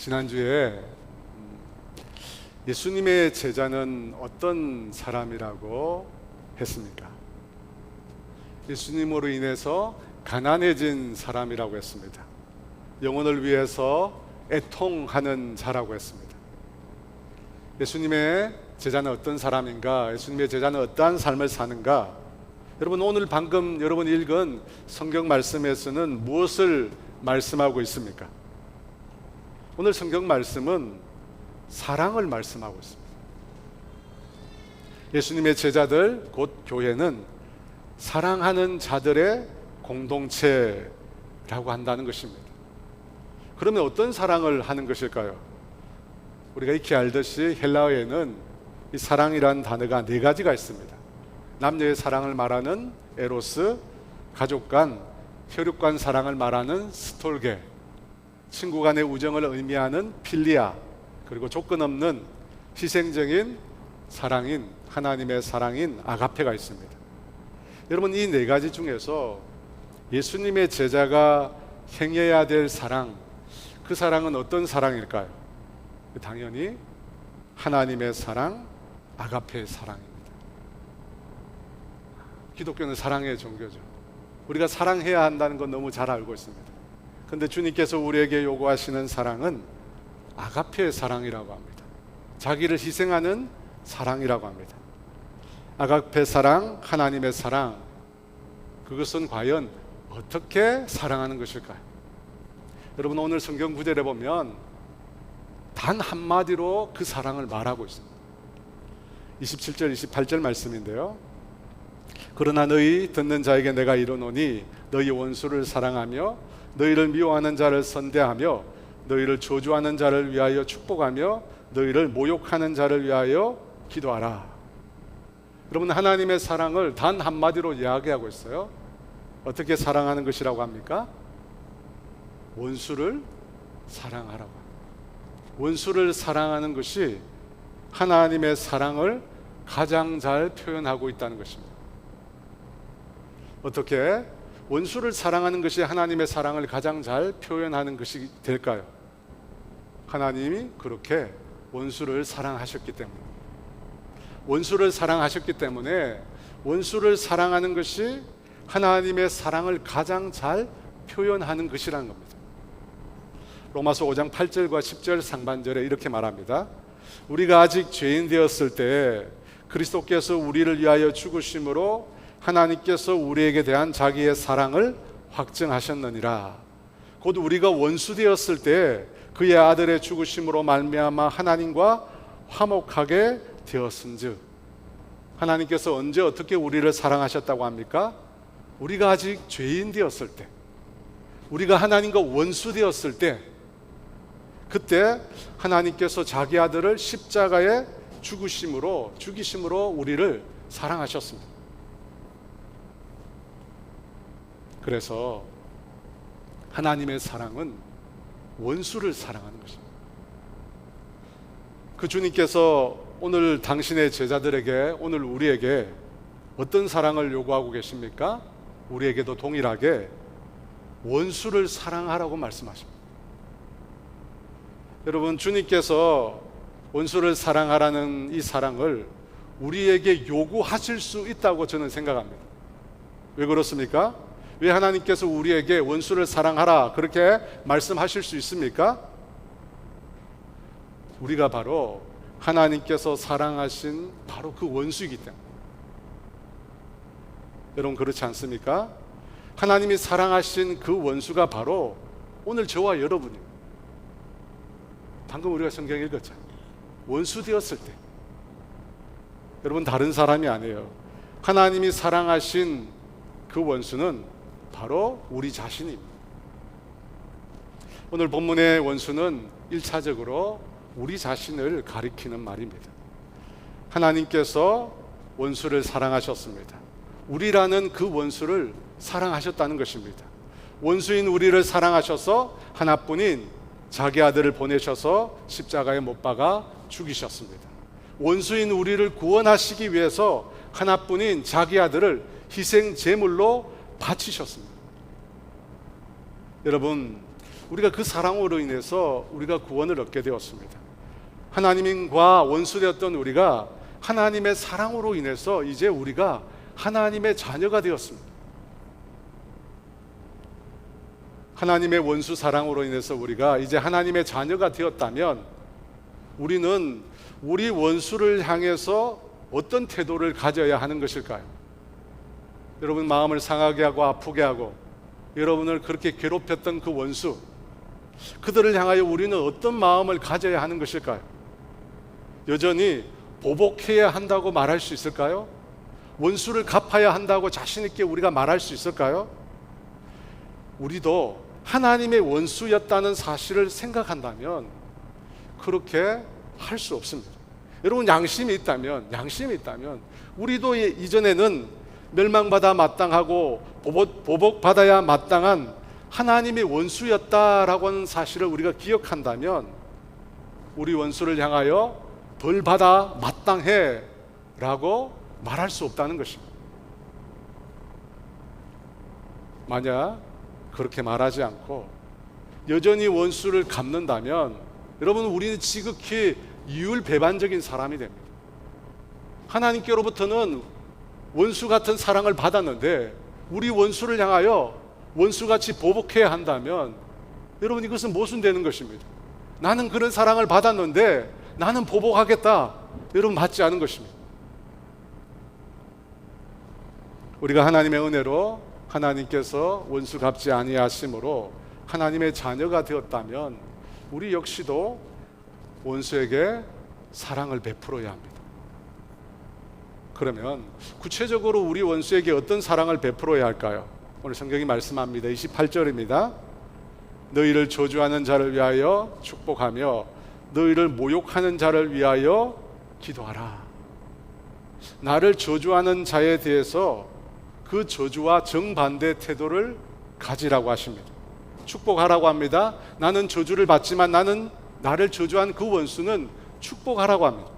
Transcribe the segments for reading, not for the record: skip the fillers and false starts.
지난주에 예수님의 제자는 어떤 사람이라고 했습니까? 예수님으로 인해서 가난해진 사람이라고 했습니다. 영혼을 위해서 애통하는 자라고 했습니다. 예수님의 제자는 어떤 사람인가? 예수님의 제자는 어떠한 삶을 사는가? 여러분, 오늘 방금 여러분이 읽은 성경 말씀에서는 무엇을 말씀하고 있습니까? 오늘 성경 말씀은 사랑을 말씀하고 있습니다. 예수님의 제자들, 곧 교회는 사랑하는 자들의 공동체라고 한다는 것입니다. 그러면 어떤 사랑을 하는 것일까요? 우리가 익히 알듯이 헬라어에는 이 사랑이라는 단어가 네 가지가 있습니다. 남녀의 사랑을 말하는 에로스, 가족 간, 혈육 간 사랑을 말하는 스톨게, 친구 간의 우정을 의미하는 필리아, 그리고 조건 없는 희생적인 사랑인 하나님의 사랑인 아가페가 있습니다. 여러분, 이 네 가지 중에서 예수님의 제자가 행해야 될 사랑, 그 사랑은 어떤 사랑일까요? 당연히 하나님의 사랑, 아가페의 사랑입니다. 기독교는 사랑의 종교죠. 우리가 사랑해야 한다는 건 너무 잘 알고 있습니다. 그런데 주님께서 우리에게 요구하시는 사랑은 아가페의 사랑이라고 합니다. 자기를 희생하는 사랑이라고 합니다. 아가페 사랑, 하나님의 사랑, 그것은 과연 어떻게 사랑하는 것일까요? 여러분, 오늘 성경 구절에 보면 단 한마디로 그 사랑을 말하고 있습니다. 27절, 28절 말씀인데요. 그러나 너희 듣는 자에게 내가 이르노니 너희 원수를 사랑하며 너희를 미워하는 자를 선대하며 너희를 저주하는 자를 위하여 축복하며 너희를 모욕하는 자를 위하여 기도하라. 여러분, 하나님의 사랑을 단 한마디로 이야기하고 있어요. 어떻게 사랑하는 것이라고 합니까? 원수를 사랑하라고 합니다. 원수를 사랑하는 것이 하나님의 사랑을 가장 잘 표현하고 있다는 것입니다. 어떻게 원수를 사랑하는 것이 하나님의 사랑을 가장 잘 표현하는 것이 될까요? 하나님이 그렇게 원수를 사랑하셨기 때문에, 원수를 사랑하셨기 때문에 원수를 사랑하는 것이 하나님의 사랑을 가장 잘 표현하는 것이라는 겁니다. 로마서 5장 8절과 10절 상반절에 이렇게 말합니다. 우리가 아직 죄인 되었을 때 그리스도께서 우리를 위하여 죽으심으로 하나님께서 우리에게 대한 자기의 사랑을 확증하셨느니라. 곧 우리가 원수 되었을 때 그의 아들의 죽으심으로 말미암아 하나님과 화목하게 되었은즉. 하나님께서 언제 어떻게 우리를 사랑하셨다고 합니까? 우리가 아직 죄인 되었을 때, 우리가 하나님과 원수 되었을 때, 그때 하나님께서 자기 아들을 십자가에 죽이심으로 우리를 사랑하셨습니다. 그래서 하나님의 사랑은 원수를 사랑하는 것입니다. 그 주님께서 오늘 당신의 제자들에게, 오늘 우리에게 어떤 사랑을 요구하고 계십니까? 우리에게도 동일하게 원수를 사랑하라고 말씀하십니다. 여러분, 주님께서 원수를 사랑하라는 이 사랑을 우리에게 요구하실 수 있다고 저는 생각합니다. 왜 그렇습니까? 왜 하나님께서 우리에게 원수를 사랑하라 그렇게 말씀하실 수 있습니까? 우리가 바로 하나님께서 사랑하신 바로 그 원수이기 때문에. 여러분, 그렇지 않습니까? 하나님이 사랑하신 그 원수가 바로 오늘 저와 여러분입니다. 방금 우리가 성경 읽었잖아요. 원수 되었을 때. 여러분, 다른 사람이 아니에요. 하나님이 사랑하신 그 원수는 바로 우리 자신입니다. 오늘 본문의 원수는 1차적으로 우리 자신을 가리키는 말입니다. 하나님께서 원수를 사랑하셨습니다. 우리라는 그 원수를 사랑하셨다는 것입니다. 원수인 우리를 사랑하셔서 하나뿐인 자기 아들을 보내셔서 십자가에 못 박아 죽이셨습니다. 원수인 우리를 구원하시기 위해서 하나뿐인 자기 아들을 희생 제물로 바치셨습니다. 여러분, 우리가 그 사랑으로 인해서 우리가 구원을 얻게 되었습니다. 하나님과 원수되었던 우리가 하나님의 사랑으로 인해서 이제 우리가 하나님의 자녀가 되었습니다. 하나님의 원수 사랑으로 인해서 우리가 이제 하나님의 자녀가 되었다면 우리는 우리 원수를 향해서 어떤 태도를 가져야 하는 것일까요? 여러분 마음을 상하게 하고 아프게 하고 여러분을 그렇게 괴롭혔던 그 원수, 그들을 향하여 우리는 어떤 마음을 가져야 하는 것일까요? 여전히 보복해야 한다고 말할 수 있을까요? 원수를 갚아야 한다고 자신 있게 우리가 말할 수 있을까요? 우리도 하나님의 원수였다는 사실을 생각한다면 그렇게 할 수 없습니다. 여러분 양심이 있다면 우리도 이전에는 멸망받아 마땅하고 보복받아야 마땅한 하나님의 원수였다라고 하는 사실을 우리가 기억한다면 우리 원수를 향하여 벌 받아 마땅해 라고 말할 수 없다는 것입니다. 만약 그렇게 말하지 않고 여전히 원수를 갚는다면 여러분 우리는 지극히 이율배반적인 사람이 됩니다. 하나님께로부터는 원수 같은 사랑을 받았는데 우리 원수를 향하여 원수같이 보복해야 한다면 여러분 이것은 모순되는 것입니다. 나는 그런 사랑을 받았는데 나는 보복하겠다, 여러분 맞지 않은 것입니다. 우리가 하나님의 은혜로 하나님께서 원수 갚지 아니하심으로 하나님의 자녀가 되었다면 우리 역시도 원수에게 사랑을 베풀어야 합니다. 그러면 구체적으로 우리 원수에게 어떤 사랑을 베풀어야 할까요? 오늘 성경이 말씀합니다. 28절입니다. 너희를 저주하는 자를 위하여 축복하며 너희를 모욕하는 자를 위하여 기도하라. 나를 저주하는 자에 대해서 그 저주와 정반대 태도를 가지라고 하십니다. 축복하라고 합니다. 나는 저주를 받지만 나를 저주한 그 원수는 축복하라고 합니다.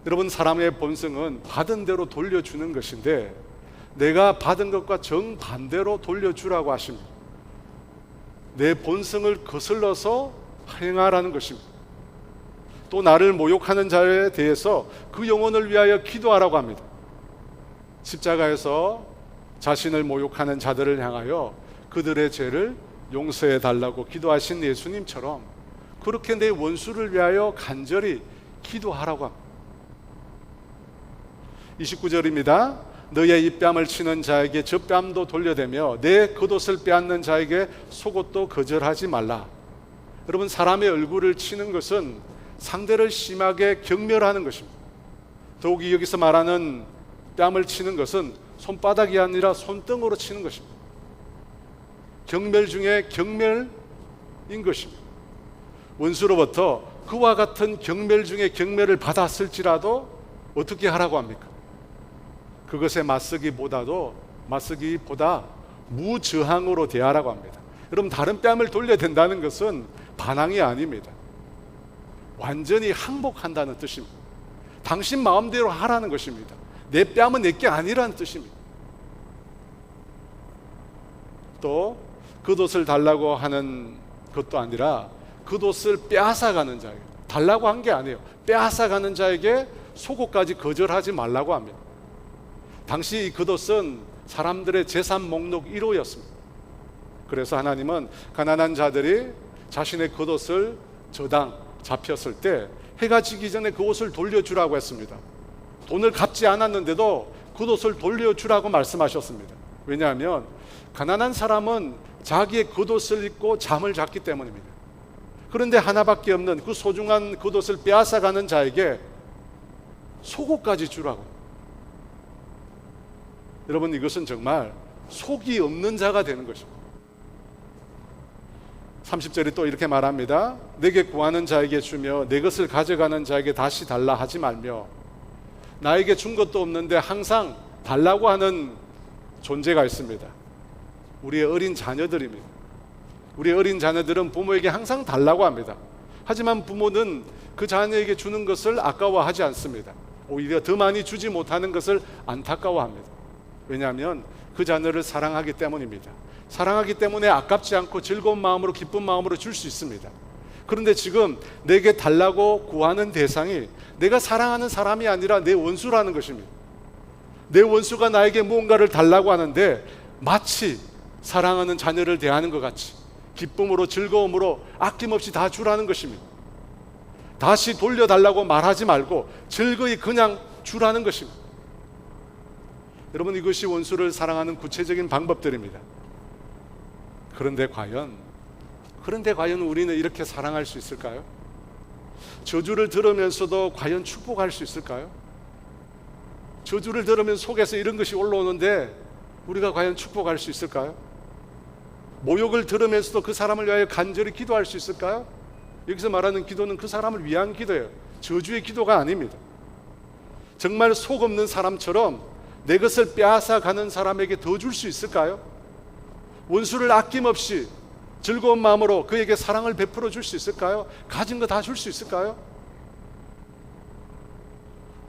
여러분 사람의 본성은 받은 대로 돌려주는 것인데 내가 받은 것과 정반대로 돌려주라고 하십니다. 내 본성을 거슬러서 행하라는 것입니다. 또 나를 모욕하는 자에 대해서 그 영혼을 위하여 기도하라고 합니다. 십자가에서 자신을 모욕하는 자들을 향하여 그들의 죄를 용서해 달라고 기도하신 예수님처럼 그렇게 내 원수를 위하여 간절히 기도하라고 합니다. 29절입니다. 너의 입뺨을 치는 자에게 젖뺨도 돌려대며 내 겉옷을 빼앗는 자에게 속옷도 거절하지 말라. 여러분 사람의 얼굴을 치는 것은 상대를 심하게 경멸하는 것입니다. 더욱이 여기서 말하는 뺨을 치는 것은 손바닥이 아니라 손등으로 치는 것입니다. 경멸 중에 경멸인 것입니다. 원수로부터 그와 같은 경멸 중에 경멸을 받았을지라도 어떻게 하라고 합니까? 그것에 맞서기보다 무저항으로 대하라고 합니다. 여러분 다른 뺨을 돌려댄다는 것은 반항이 아닙니다. 완전히 항복한다는 뜻입니다. 당신 마음대로 하라는 것입니다. 내 뺨은 내게 아니라는 뜻입니다. 또 겉옷을 달라고 하는 것도 아니라 겉옷을 빼앗아가는 자에게, 달라고 한 게 아니에요. 빼앗아가는 자에게 속옷까지 거절하지 말라고 합니다. 당시 이 겉옷은 사람들의 재산 목록 1호였습니다. 그래서 하나님은 가난한 자들이 자신의 겉옷을 저당 잡혔을 때 해가 지기 전에 그 옷을 돌려주라고 했습니다. 돈을 갚지 않았는데도 겉옷을 돌려주라고 말씀하셨습니다. 왜냐하면 가난한 사람은 자기의 겉옷을 입고 잠을 잤기 때문입니다. 그런데 하나밖에 없는 그 소중한 겉옷을 빼앗아가는 자에게 속옷까지 주라고. 여러분 이것은 정말 속이 없는 자가 되는 것입니다. 30절이 또 이렇게 말합니다. 내게 구하는 자에게 주며 내 것을 가져가는 자에게 다시 달라 하지 말며. 나에게 준 것도 없는데 항상 달라고 하는 존재가 있습니다. 우리의 어린 자녀들입니다. 우리 어린 자녀들은 부모에게 항상 달라고 합니다. 하지만 부모는 그 자녀에게 주는 것을 아까워하지 않습니다. 오히려 더 많이 주지 못하는 것을 안타까워합니다. 왜냐하면 그 자녀를 사랑하기 때문입니다. 사랑하기 때문에 아깝지 않고 즐거운 마음으로 기쁜 마음으로 줄 수 있습니다. 그런데 지금 내게 달라고 구하는 대상이 내가 사랑하는 사람이 아니라 내 원수라는 것입니다. 내 원수가 나에게 무언가를 달라고 하는데 마치 사랑하는 자녀를 대하는 것 같이 기쁨으로 즐거움으로 아낌없이 다 주라는 것입니다. 다시 돌려달라고 말하지 말고 즐거이 그냥 주라는 것입니다. 여러분, 이것이 원수를 사랑하는 구체적인 방법들입니다. 그런데 과연 우리는 이렇게 사랑할 수 있을까요? 저주를 들으면서도 과연 축복할 수 있을까요? 저주를 들으면 속에서 이런 것이 올라오는데 우리가 과연 축복할 수 있을까요? 모욕을 들으면서도 그 사람을 위하여 간절히 기도할 수 있을까요? 여기서 말하는 기도는 그 사람을 위한 기도예요. 저주의 기도가 아닙니다. 정말 속 없는 사람처럼 내 것을 빼앗아 가는 사람에게 더 줄 수 있을까요? 원수를 아낌없이 즐거운 마음으로 그에게 사랑을 베풀어 줄 수 있을까요? 가진 거 다 줄 수 있을까요?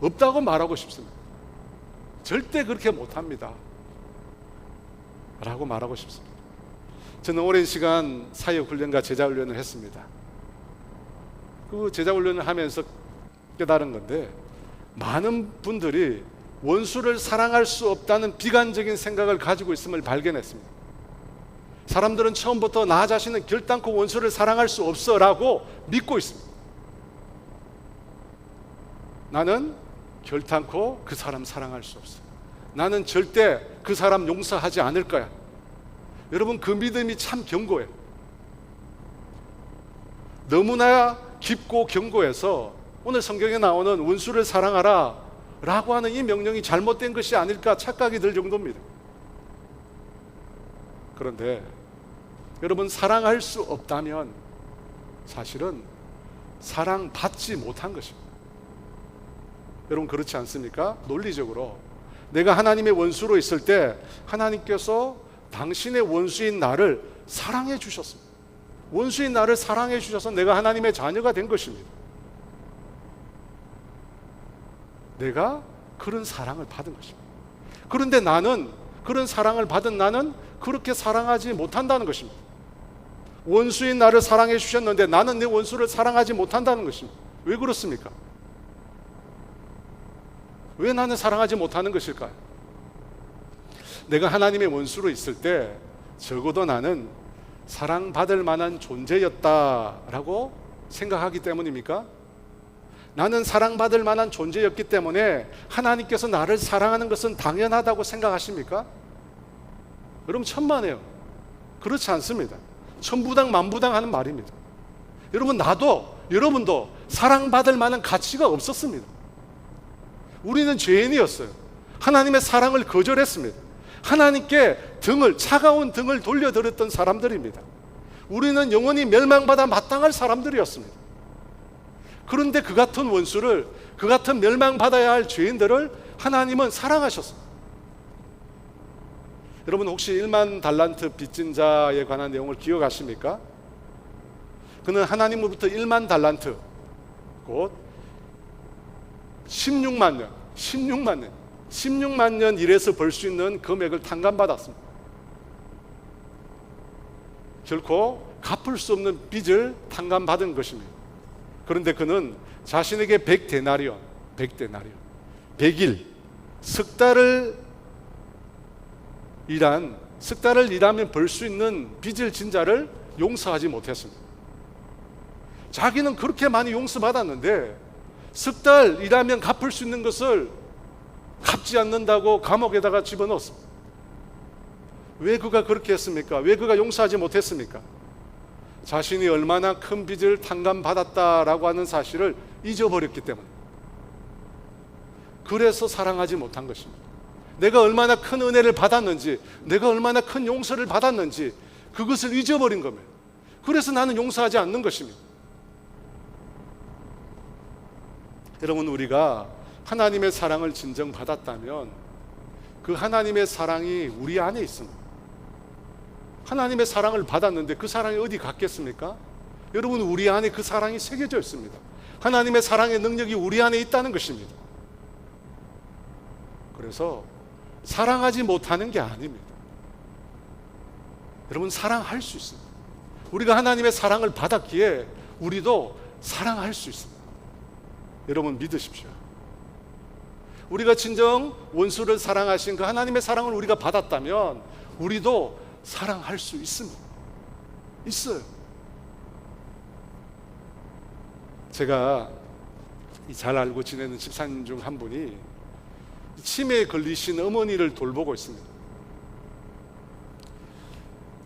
없다고 말하고 싶습니다. 절대 그렇게 못합니다 라고 말하고 싶습니다. 저는 오랜 시간 사역훈련과 제자훈련을 했습니다. 그 제자훈련을 하면서 깨달은 건데, 많은 분들이 원수를 사랑할 수 없다는 비관적인 생각을 가지고 있음을 발견했습니다. 사람들은 처음부터 나 자신은 결단코 원수를 사랑할 수 없어 라고 믿고 있습니다. 나는 결단코 그 사람 사랑할 수 없어. 나는 절대 그 사람 용서하지 않을 거야. 여러분, 그 믿음이 참 견고해요. 너무나 깊고 견고해서 오늘 성경에 나오는 원수를 사랑하라 라고 하는 이 명령이 잘못된 것이 아닐까 착각이 들 정도입니다. 그런데 여러분, 사랑할 수 없다면 사실은 사랑받지 못한 것입니다. 여러분, 그렇지 않습니까? 논리적으로 내가 하나님의 원수로 있을 때 하나님께서 당신의 원수인 나를 사랑해 주셨습니다. 원수인 나를 사랑해 주셔서 내가 하나님의 자녀가 된 것입니다. 내가 그런 사랑을 받은 것입니다. 그런데 나는, 그런 사랑을 받은 나는 그렇게 사랑하지 못한다는 것입니다. 원수인 나를 사랑해 주셨는데 나는 내 원수를 사랑하지 못한다는 것입니다. 왜 그렇습니까? 왜 나는 사랑하지 못하는 것일까요? 내가 하나님의 원수로 있을 때 적어도 나는 사랑받을 만한 존재였다라고 생각하기 때문입니까? 나는 사랑받을 만한 존재였기 때문에 하나님께서 나를 사랑하는 것은 당연하다고 생각하십니까? 여러분, 천만에요. 그렇지 않습니다. 천부당 만부당 하는 말입니다. 여러분, 나도 여러분도 사랑받을 만한 가치가 없었습니다. 우리는 죄인이었어요. 하나님의 사랑을 거절했습니다. 하나님께 차가운 등을 돌려드렸던 사람들입니다. 우리는 영원히 멸망받아 마땅할 사람들이었습니다. 그런데 그 같은 원수를, 그 같은 멸망받아야 할 죄인들을 하나님은 사랑하셨습니다. 여러분, 혹시 1만 달란트 빚진 자에 관한 내용을 기억하십니까? 그는 하나님으로부터 1만 달란트, 곧 16만 년 일해서 벌 수 있는 금액을 탕감받았습니다. 결코 갚을 수 없는 빚을 탕감받은 것입니다. 그런데 그는 자신에게 100데나리온, 100일, 석 달을 일하면 벌 수 있는 빚을 진 자를 용서하지 못했습니다. 자기는 그렇게 많이 용서받았는데 석 달 일하면 갚을 수 있는 것을 갚지 않는다고 감옥에다가 집어넣었습니다. 왜 그가 그렇게 했습니까? 왜 그가 용서하지 못했습니까? 자신이 얼마나 큰 빚을 탕감받았다라고 하는 사실을 잊어버렸기 때문에. 그래서 사랑하지 못한 것입니다. 내가 얼마나 큰 은혜를 받았는지, 내가 얼마나 큰 용서를 받았는지 그것을 잊어버린 겁니다. 그래서 나는 용서하지 않는 것입니다. 여러분, 우리가 하나님의 사랑을 진정 받았다면 그 하나님의 사랑이 우리 안에 있습니다. 하나님의 사랑을 받았는데 그 사랑이 어디 갔겠습니까? 여러분, 우리 안에 그 사랑이 새겨져 있습니다. 하나님의 사랑의 능력이 우리 안에 있다는 것입니다. 그래서 사랑하지 못하는 게 아닙니다. 여러분, 사랑할 수 있습니다. 우리가 하나님의 사랑을 받았기에 우리도 사랑할 수 있습니다. 여러분, 믿으십시오. 우리가 진정 원수를 사랑하신 그 하나님의 사랑을 우리가 받았다면 우리도 사랑할 수 있습니다. 있어요. 제가 잘 알고 지내는 집사님 중 한 분이 치매에 걸리신 어머니를 돌보고 있습니다.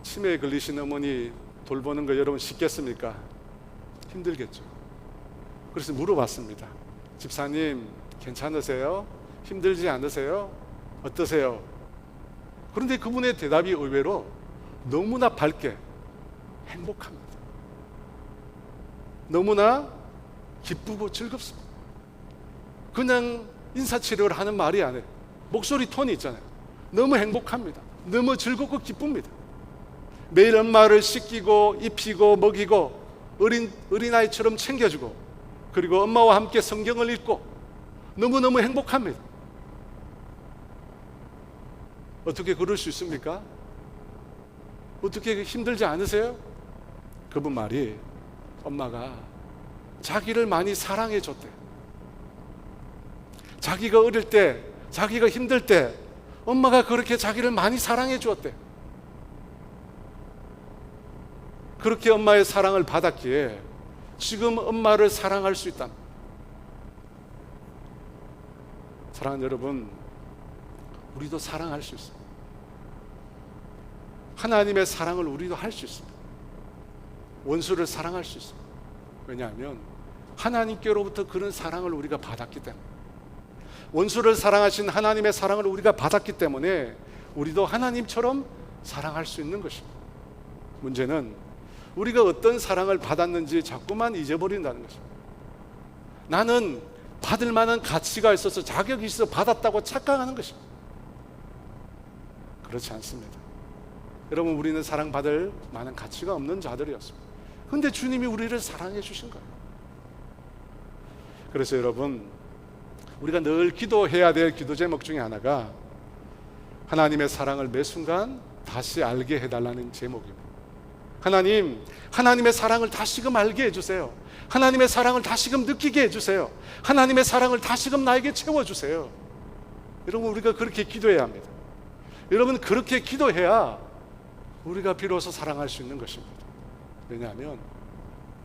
치매에 걸리신 어머니 돌보는 거 여러분 쉽겠습니까? 힘들겠죠. 그래서 물어봤습니다. 집사님, 괜찮으세요? 힘들지 않으세요? 어떠세요? 그런데 그분의 대답이 의외로 너무나 밝게 행복합니다. 너무나 기쁘고 즐겁습니다. 그냥 인사치료를 하는 말이 아니에요. 목소리 톤이 있잖아요. 너무 행복합니다. 너무 즐겁고 기쁩니다. 매일 엄마를 씻기고 입히고 먹이고 어린아이처럼 챙겨주고, 그리고 엄마와 함께 성경을 읽고 너무너무 행복합니다. 어떻게 그럴 수 있습니까? 어떻게 힘들지 않으세요? 그분 말이 엄마가 자기를 많이 사랑해 줬대. 자기가 어릴 때, 자기가 힘들 때 엄마가 그렇게 자기를 많이 사랑해 주었대. 그렇게 엄마의 사랑을 받았기에 지금 엄마를 사랑할 수 있다. 사랑하는 여러분, 우리도 사랑할 수 있습니다. 하나님의 사랑을 우리도 할 수 있습니다. 원수를 사랑할 수 있습니다. 왜냐하면 하나님께로부터 그런 사랑을 우리가 받았기 때문에, 원수를 사랑하신 하나님의 사랑을 우리가 받았기 때문에 우리도 하나님처럼 사랑할 수 있는 것입니다. 문제는 우리가 어떤 사랑을 받았는지 자꾸만 잊어버린다는 것입니다. 나는 받을 만한 가치가 있어서 자격이 있어 받았다고 착각하는 것입니다. 그렇지 않습니다. 여러분, 우리는 사랑받을 만한 가치가 없는 자들이었습니다. 그런데 주님이 우리를 사랑해 주신 거예요. 그래서 여러분, 우리가 늘 기도해야 될 기도 제목 중에 하나가 하나님의 사랑을 매 순간 다시 알게 해달라는 제목입니다. 하나님, 하나님의 사랑을 다시금 알게 해주세요. 하나님의 사랑을 다시금 느끼게 해주세요. 하나님의 사랑을 다시금 나에게 채워주세요. 여러분, 우리가 그렇게 기도해야 합니다. 여러분, 그렇게 기도해야 우리가 비로소 사랑할 수 있는 것입니다. 왜냐하면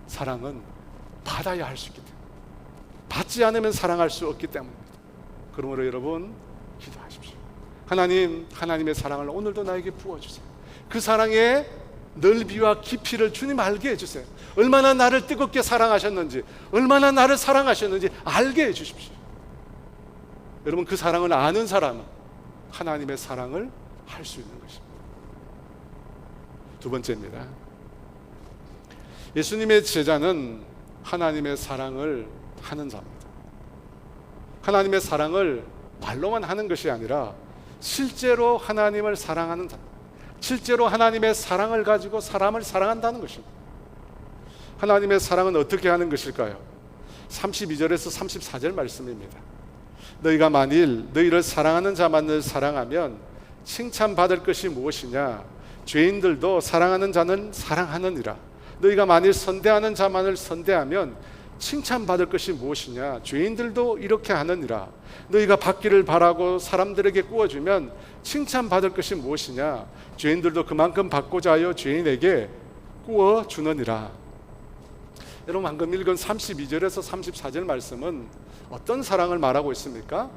사랑은 받아야 할 수 있기 때문에, 받지 않으면 사랑할 수 없기 때문입니다. 그러므로 여러분, 기도하십시오. 하나님, 하나님의 사랑을 오늘도 나에게 부어주세요. 그 사랑의 넓이와 깊이를 주님 알게 해주세요. 얼마나 나를 뜨겁게 사랑하셨는지, 얼마나 나를 사랑하셨는지 알게 해주십시오. 여러분, 그 사랑을 아는 사람은 하나님의 사랑을 할 수 있는 것입니다. 두 번째입니다. 예수님의 제자는 하나님의 사랑을 하는 자입니다. 하나님의 사랑을 말로만 하는 것이 아니라 실제로 하나님을 사랑하는 자, 실제로 하나님의 사랑을 가지고 사람을 사랑한다는 것입니다. 하나님의 사랑은 어떻게 하는 것일까요? 32절에서 34절 말씀입니다. 너희가 만일 너희를 사랑하는 자만을 사랑하면 칭찬받을 것이 무엇이냐? 죄인들도 사랑하는 자는 사랑하느니라. 너희가 만일 선대하는 자만을 선대하면 칭찬받을 것이 무엇이냐? 죄인들도 이렇게 하느니라. 너희가 받기를 바라고 사람들에게 구워주면 칭찬받을 것이 무엇이냐? 죄인들도 그만큼 받고자 하여 죄인에게 구워주느니라. 여러분, 방금 읽은 32절에서 34절 말씀은 어떤 사랑을 말하고 있습니까?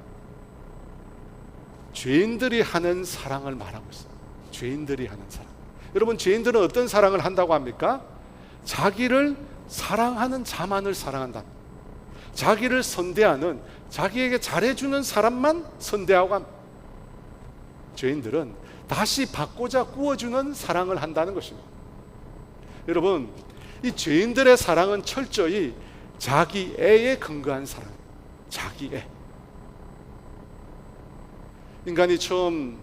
죄인들이 하는 사랑을 말하고 있습니다. 죄인들이 하는 사랑. 여러분, 죄인들은 어떤 사랑을 한다고 합니까? 자기를 사랑하는 자만을 사랑한다. 자기를 선대하는, 자기에게 잘해주는 사람만 선대하고 합니다. 죄인들은 다시 받고자 구워주는 사랑을 한다는 것입니다. 여러분, 이 죄인들의 사랑은 철저히 자기애에 근거한 사랑. 자기애. 인간이 처음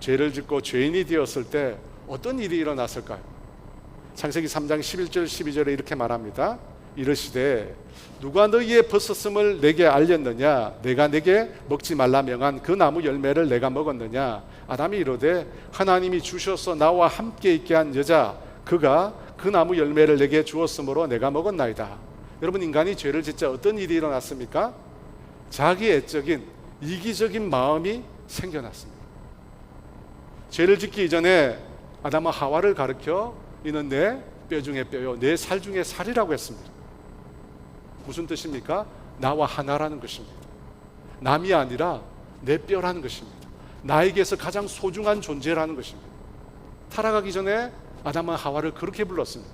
죄를 짓고 죄인이 되었을 때 어떤 일이 일어났을까요? 창세기 3장 11절 12절에 이렇게 말합니다. 이르시되 누가 너희의 벗었음을 내게 알렸느냐? 내가 내게 먹지 말라 명한 그 나무 열매를 내가 먹었느냐? 아담이 이르되 하나님이 주셔서 나와 함께 있게 한 여자 그가 그 나무 열매를 내게 주었으므로 내가 먹었나이다. 여러분, 인간이 죄를 짓자 어떤 일이 일어났습니까? 자기 애적인 이기적인 마음이 생겨났습니다. 죄를 짓기 이전에 아담은 하와를 가르쳐 이는 내 뼈 중에 뼈요 내 살 중에 살이라고 했습니다. 무슨 뜻입니까? 나와 하나라는 것입니다. 남이 아니라 내 뼈라는 것입니다. 나에게서 가장 소중한 존재라는 것입니다. 타락하기 전에 아담은 하와를 그렇게 불렀습니다.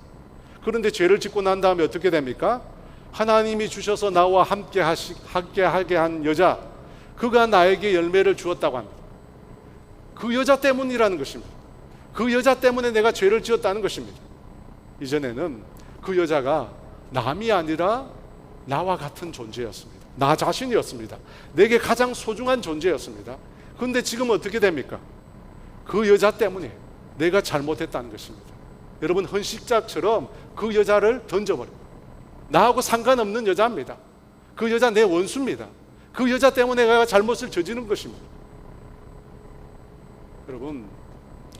그런데 죄를 짓고 난 다음에 어떻게 됩니까? 하나님이 주셔서 나와 함께 하게 한 여자 그가 나에게 열매를 주었다고 합니다. 그 여자 때문이라는 것입니다. 그 여자 때문에 내가 죄를 지었다는 것입니다. 이전에는 그 여자가 남이 아니라 나와 같은 존재였습니다. 나 자신이었습니다. 내게 가장 소중한 존재였습니다. 그런데 지금 어떻게 됩니까? 그 여자 때문에 내가 잘못했다는 것입니다. 여러분, 헌식자처럼 그 여자를 던져버립니다. 나하고 상관없는 여자입니다. 그 여자 내 원수입니다. 그 여자 때문에 내가 잘못을 저지른 것입니다. 여러분,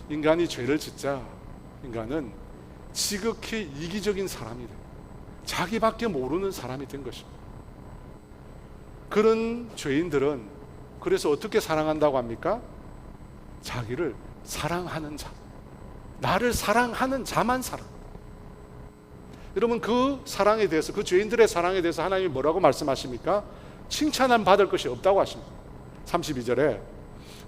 인간이 죄를 짓자 인간은 지극히 이기적인 사람이 돼요. 자기밖에 모르는 사람이 된 것입니다. 그런 죄인들은 그래서 어떻게 사랑한다고 합니까? 자기를 사랑하는 자, 나를 사랑하는 자만 사랑. 여러분, 그 사랑에 대해서, 그 죄인들의 사랑에 대해서 하나님이 뭐라고 말씀하십니까? 칭찬은 받을 것이 없다고 하십니다. 32절에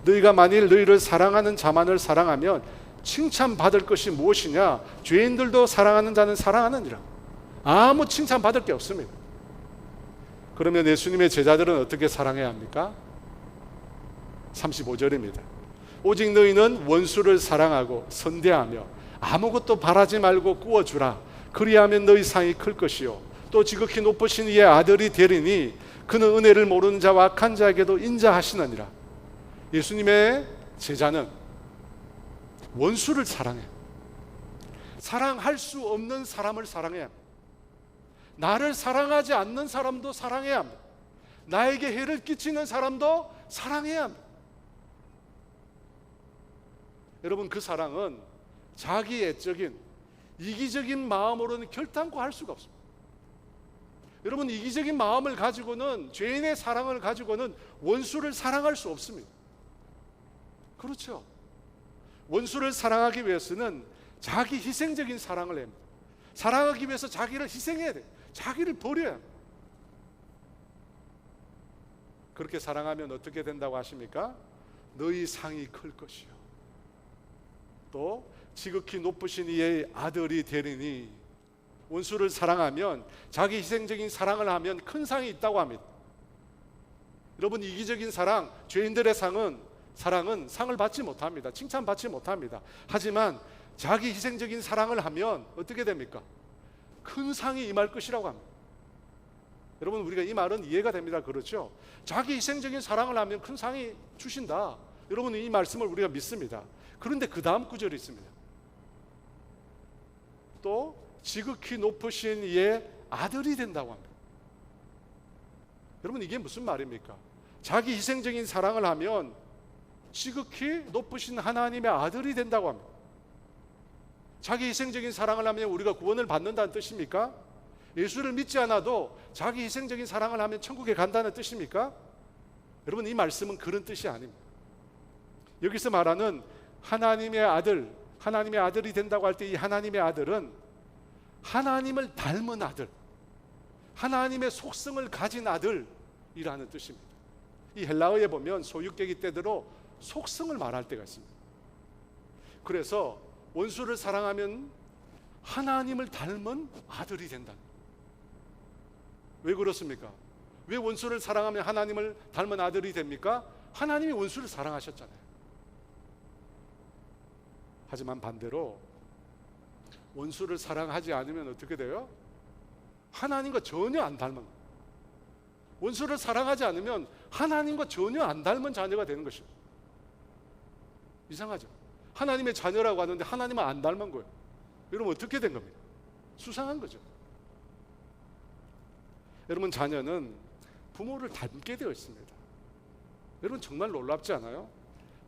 너희가 만일 너희를 사랑하는 자만을 사랑하면 칭찬받을 것이 무엇이냐? 죄인들도 사랑하는 자는 사랑하느니라. 아무 칭찬받을 게 없습니다. 그러면 예수님의 제자들은 어떻게 사랑해야 합니까? 35절입니다. 오직 너희는 원수를 사랑하고 선대하며 아무것도 바라지 말고 구워주라. 그리하면 너희 상이 클 것이요 또 지극히 높으신 이의 아들이 되리니 그는 은혜를 모르는 자와 악한 자에게도 인자하시느니라. 예수님의 제자는 원수를 사랑해. 사랑할 수 없는 사람을 사랑해야 합니다. 나를 사랑하지 않는 사람도 사랑해야 합니다. 나에게 해를 끼치는 사람도 사랑해야 합니다. 여러분, 그 사랑은 자기 애적인 이기적인 마음으로는 결단코 할 수가 없습니다. 여러분, 이기적인 마음을 가지고는, 죄인의 사랑을 가지고는 원수를 사랑할 수 없습니다. 그렇죠? 원수를 사랑하기 위해서는 자기 희생적인 사랑을 해야 합니다. 사랑하기 위해서 자기를 희생해야 돼요. 자기를 버려야 합니다. 그렇게 사랑하면 어떻게 된다고 하십니까? 너희 상이 클 것이요 또 지극히 높으신 이의 아들이 되리니. 원수를 사랑하면, 자기 희생적인 사랑을 하면 큰 상이 있다고 합니다. 여러분, 이기적인 사랑, 죄인들의 사랑은 상을 받지 못합니다. 칭찬받지 못합니다. 하지만 자기 희생적인 사랑을 하면 어떻게 됩니까? 큰 상이 임할 것이라고 합니다. 여러분, 우리가 이 말은 이해가 됩니다. 그렇죠? 자기 희생적인 사랑을 하면 큰 상이 주신다. 여러분, 이 말씀을 우리가 믿습니다. 그런데 그 다음 구절이 있습니다. 또 지극히 높으신 이의 아들이 된다고 합니다. 여러분, 이게 무슨 말입니까? 자기 희생적인 사랑을 하면 지극히 높으신 하나님의 아들이 된다고 합니다. 자기 희생적인 사랑을 하면 우리가 구원을 받는다는 뜻입니까? 예수를 믿지 않아도 자기 희생적인 사랑을 하면 천국에 간다는 뜻입니까? 여러분, 이 말씀은 그런 뜻이 아닙니다. 여기서 말하는 하나님의 아들이 된다고 할 때 이 하나님의 아들은 하나님을 닮은 아들, 하나님의 속성을 가진 아들이라는 뜻입니다. 이 헬라어에 보면 소유격이 때대로 속성을 말할 때가 있습니다. 그래서 원수를 사랑하면 하나님을 닮은 아들이 된다. 왜 그렇습니까? 왜 원수를 사랑하면 하나님을 닮은 아들이 됩니까? 하나님이 원수를 사랑하셨잖아요. 하지만 반대로 원수를 사랑하지 않으면 어떻게 돼요? 하나님과 전혀 안 닮은, 원수를 사랑하지 않으면 하나님과 전혀 안 닮은 자녀가 되는 것입니다. 이상하죠? 하나님의 자녀라고 하는데 하나님은 안 닮은 거예요. 여러분, 어떻게 된 겁니까? 수상한 거죠. 여러분, 자녀는 부모를 닮게 되어 있습니다. 여러분, 정말 놀랍지 않아요?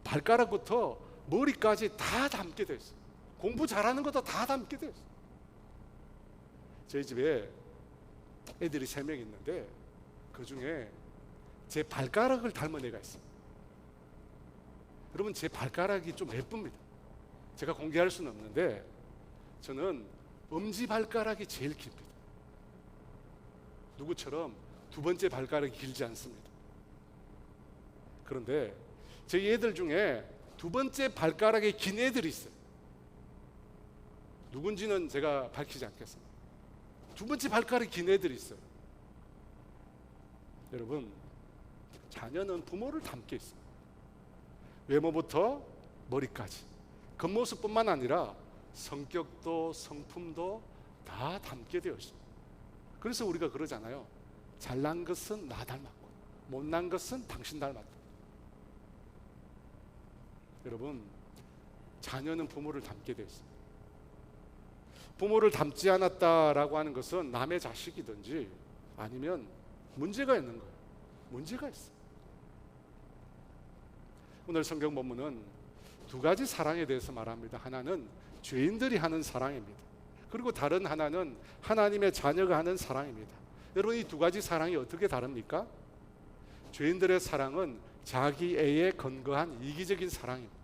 발가락부터 머리까지 다 닮게 되어 있어요. 공부 잘하는 것도 다 닮게 되어 있어요. 저희 집에 애들이 3명 있는데 그 중에 제 발가락을 닮은 애가 있어요. 여러분, 제 발가락이 좀 예쁩니다. 제가 공개할 수는 없는데 저는 엄지발가락이 제일 깁니다. 누구처럼 두 번째 발가락이 길지 않습니다. 그런데 저희 애들 중에 두 번째 발가락이 긴 애들이 있어요. 누군지는 제가 밝히지 않겠습니다. 두 번째 발가락이 긴 애들이 있어요. 여러분, 자녀는 부모를 닮게 있어요. 외모부터 머리까지. 겉모습뿐만 아니라 성격도 성품도 다 닮게 되어 있습니다. 그래서 우리가 그러잖아요. 잘난 것은 나 닮았고 못난 것은 당신 닮았다. 여러분, 자녀는 부모를 닮게 되어 있습니다. 부모를 닮지 않았다라고 하는 것은 남의 자식이든지 아니면 문제가 있는 거예요. 문제가 있어요. 오늘 성경 본문은 두 가지 사랑에 대해서 말합니다. 하나는 죄인들이 하는 사랑입니다. 그리고 다른 하나는 하나님의 자녀가 하는 사랑입니다. 여러분, 이 두 가지 사랑이 어떻게 다릅니까? 죄인들의 사랑은 자기애에 근거한 이기적인 사랑입니다.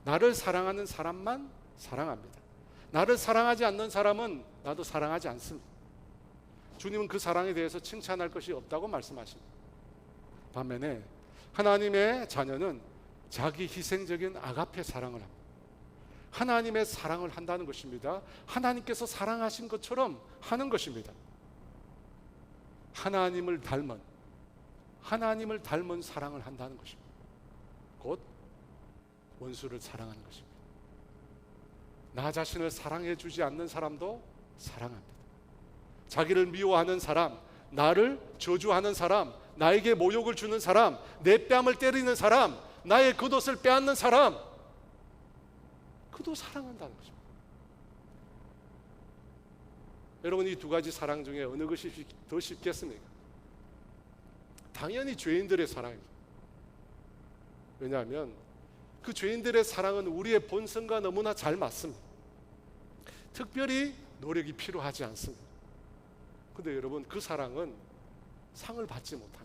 나를 사랑하는 사람만 사랑합니다. 나를 사랑하지 않는 사람은 나도 사랑하지 않습니다. 주님은 그 사랑에 대해서 칭찬할 것이 없다고 말씀하십니다. 반면에 하나님의 자녀는 자기 희생적인 아가페 사랑을 합니다. 하나님의 사랑을 한다는 것입니다. 하나님께서 사랑하신 것처럼 하는 것입니다. 하나님을 닮은 사랑을 한다는 것입니다. 곧 원수를 사랑하는 것입니다. 나 자신을 사랑해 주지 않는 사람도 사랑합니다. 자기를 미워하는 사람, 나를 저주하는 사람, 나에게 모욕을 주는 사람, 내 뺨을 때리는 사람, 나의 겉옷을 빼앗는 사람, 그도 사랑한다는 것입니다. 여러분, 이 두 가지 사랑 중에 어느 것이 더 쉽겠습니까? 당연히 죄인들의 사랑입니다. 왜냐하면 그 죄인들의 사랑은 우리의 본성과 너무나 잘 맞습니다. 특별히 노력이 필요하지 않습니다. 그런데 여러분, 그 사랑은 상을 받지 못합니다.